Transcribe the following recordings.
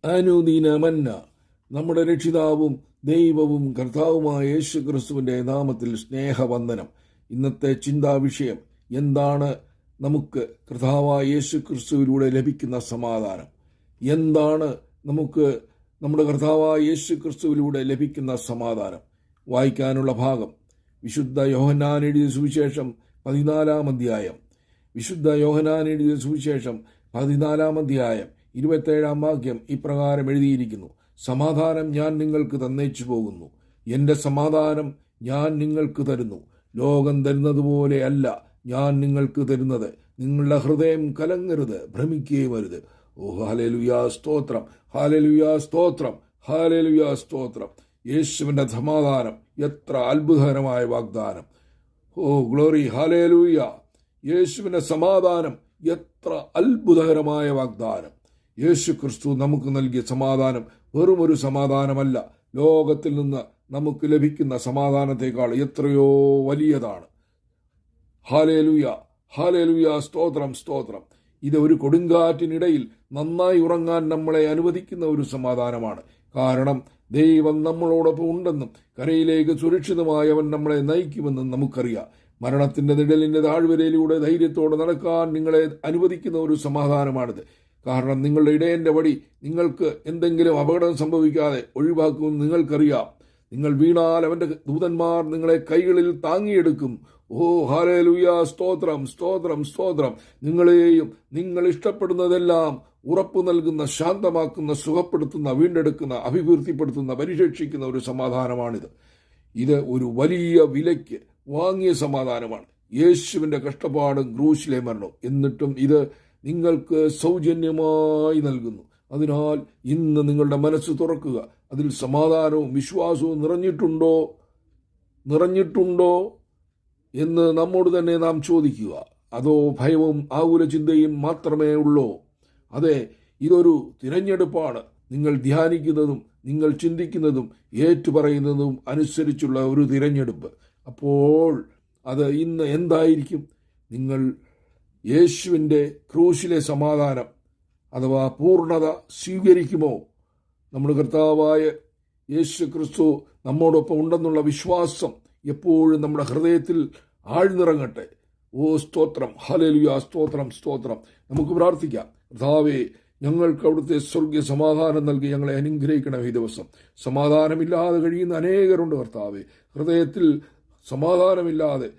അനുദിനമന്ന. നമ്മുടെ രക്ഷിതാവും ദൈവവും കർത്താവുമായ യേശു ക്രിസ്തുവിൻ്റെ നാമത്തിൽ സ്നേഹവന്ദനം. ഇന്നത്തെ ചിന്താവിഷയം എന്താണ്? നമുക്ക് കർത്താവായ യേശു ക്രിസ്തുവിലൂടെ ലഭിക്കുന്ന സമാധാനം എന്താണ്? നമുക്ക് നമ്മുടെ കർത്താവായ യേശു ക്രിസ്തുവിലൂടെ ലഭിക്കുന്ന സമാധാനം. വായിക്കാനുള്ള ഭാഗം വിശുദ്ധ യോഹന്നാൻ എഴുതിയ സുവിശേഷം 14-ാം അധ്യായം. വിശുദ്ധ യോഹന്നാൻ എഴുതിയ സുവിശേഷം 14-ാം അധ്യായം 27-ാം വാക്യം ഇപ്രകാരം എഴുതിയിരിക്കുന്നു: സമാധാനം ഞാൻ നിങ്ങൾക്ക് തന്നേച്ചു പോകുന്നു, എൻ്റെ സമാധാനം ഞാൻ നിങ്ങൾക്ക് തരുന്നു. ലോകം തരുന്നത് പോലെ അല്ല ഞാൻ നിങ്ങൾക്ക് തരുന്നത്. നിങ്ങളുടെ ഹൃദയം കലങ്ങരുത്, ഭ്രമിക്കുകയും അരുത്. ഓ ഹല്ലേലൂയ, സ്തോത്രം, ഹല്ലേലൂയ, സ്തോത്രം, ഹല്ലേലൂയ, സ്തോത്രം. യേശുവിൻ്റെ സമാധാനം എത്ര അത്ഭുതകരമായ വാഗ്ദാനം! Oh glory, hallelujah. യേശുവിൻ്റെ സമാധാനം എത്ര അത്ഭുതകരമായ വാഗ്ദാനം! യേശു ക്രിസ്തു നമുക്ക് നൽകിയ സമാധാനം വെറുമൊരു സമാധാനമല്ല. ലോകത്തിൽ നിന്ന് നമുക്ക് ലഭിക്കുന്ന സമാധാനത്തെക്കാൾ എത്രയോ വലിയതാണ്. ഹല്ലേലൂയ, ഹല്ലേലൂയ, സ്തോത്രം, സ്തോത്രം. ഇത് ഒരു കൊടുങ്കാറ്റിനിടയിൽ നന്നായി ഉറങ്ങാൻ നമ്മളെ അനുവദിക്കുന്ന ഒരു സമാധാനമാണ്. കാരണം ദൈവം നമ്മളോടൊപ്പം ഉണ്ടെന്നും കരയിലേക്ക് സുരക്ഷിതമായി അവൻ നമ്മളെ നയിക്കുമെന്നും നമുക്കറിയാം. മരണത്തിന്റെ നിഴലിന്റെ താഴ്വരയിലൂടെ ധൈര്യത്തോടെ നടക്കാൻ നിങ്ങളെ അനുവദിക്കുന്ന ഒരു സമാധാനമാണിത്. കാരണം നിങ്ങളുടെ ഇടയന്റെ വടി നിങ്ങൾക്ക് എന്തെങ്കിലും അപകടം സംഭവിക്കാതെ ഒഴിവാക്കുമെന്ന് നിങ്ങൾക്കറിയാം. നിങ്ങൾ വീണാൽ അവന്റെ ദൂതന്മാർ നിങ്ങളെ കൈകളിൽ താങ്ങിയെടുക്കും. ഓ ഹല്ലേലൂയ, സ്തോത്രം, സ്തോത്രം, സ്തോത്രം. നിങ്ങളെയും നിങ്ങൾ ഇഷ്ടപ്പെടുന്നതെല്ലാം ഉറപ്പു നൽകുന്ന, ശാന്തമാക്കുന്ന, സുഖപ്പെടുത്തുന്ന, വീണ്ടെടുക്കുന്ന, അഭിവൃദ്ധിപ്പെടുത്തുന്ന, പരിരക്ഷിക്കുന്ന ഒരു സമാധാനമാണിത്. ഇത് ഒരു വലിയ വിലയ്ക്ക് വാങ്ങിയ സമാധാനമാണ്. യേശുവിൻ്റെ കഷ്ടപ്പാടും ക്രൂശിലെ മരണവും. എന്നിട്ടും ഇത് നിങ്ങൾക്ക് സൗജന്യമായി നൽകുന്നു. അതിനാൽ ഇന്ന് നിങ്ങളുടെ മനസ്സ് തുറക്കുക. അതിൽ സമാധാനവും വിശ്വാസവും നിറഞ്ഞിട്ടുണ്ടോ എന്ന് നമ്മോട് തന്നെ നാം ചോദിക്കുക. അതോ ഭയവും ആകുല ചിന്തയും മാത്രമേ ഉള്ളോ? അതെ, ഇതൊരു തിരഞ്ഞെടുപ്പാണ്. നിങ്ങൾ ധ്യാനിക്കുന്നതും നിങ്ങൾ ചിന്തിക്കുന്നതും ഏറ്റുപറയുന്നതും അനുസരിച്ചുള്ള ഒരു തിരഞ്ഞെടുപ്പ്. അപ്പോൾ അത് ഇന്ന് എന്തായിരിക്കും? നിങ്ങൾ യേശുവിൻ്റെ ക്രൂശിലെ സമാധാനം അഥവാ പൂർണ്ണത സ്വീകരിക്കുമോ? നമ്മുടെ കർത്താവായ യേശു ക്രിസ്തു നമ്മോടൊപ്പം ഉണ്ടെന്നുള്ള വിശ്വാസം എപ്പോഴും നമ്മുടെ ഹൃദയത്തിൽ ആഴ്ന്നിറങ്ങട്ടെ. ഓ സ്തോത്രം, ഹല്ലേലൂയ, സ്തോത്രം, സ്തോത്രം. നമുക്ക് പ്രാർത്ഥിക്കാം. കർത്താവേ, ഞങ്ങൾക്ക് അവിടുത്തെ സ്വർഗീയ സമാധാനം നൽകി ഞങ്ങളെ അനുഗ്രഹിക്കണം. ഈ ദിവസം സമാധാനമില്ലാതെ കഴിയുന്ന അനേകരുണ്ട് കർത്താവേ. ഹൃദയത്തിൽ സമാധാനമില്ലാതെ,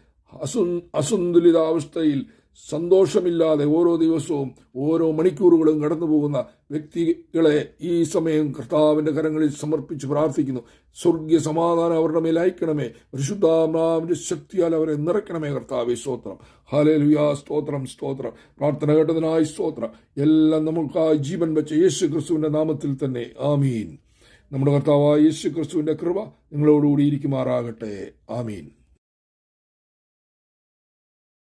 അസന്തുലിതാവസ്ഥയിൽ, സന്തോഷമില്ലാതെ ഓരോ ദിവസവും ഓരോ മണിക്കൂറുകളും കടന്നു പോകുന്ന വ്യക്തികളെ ഈ സമയം കർത്താവിൻ്റെ കരങ്ങളിൽ സമർപ്പിച്ച് പ്രാർത്ഥിക്കുന്നു. സ്വർഗീയ സമാധാനം അവരുടെ മേൽ അയക്കണമേ. പരിശുദ്ധാത്മാവിന്റെ ശക്തിയാൽ അവരെ നിറയ്ക്കണമേ കർത്താവേ. സ്തോത്രം, ഹല്ലേലൂയ, സ്തോത്രം, സ്തോത്രം. പ്രാർത്ഥന കേട്ടതിനായി സ്തോത്രം. എല്ലാം നമുക്കായി ജീവൻ വെച്ച യേശു ക്രിസ്തുവിൻ്റെ നാമത്തിൽ തന്നെ ആമീൻ. നമ്മുടെ കർത്താവായ യേശു ക്രിസ്തുവിൻ്റെ കൃപ നിങ്ങളോടുകൂടി ഇരിക്കുമാറാകട്ടെ. ആമീൻ.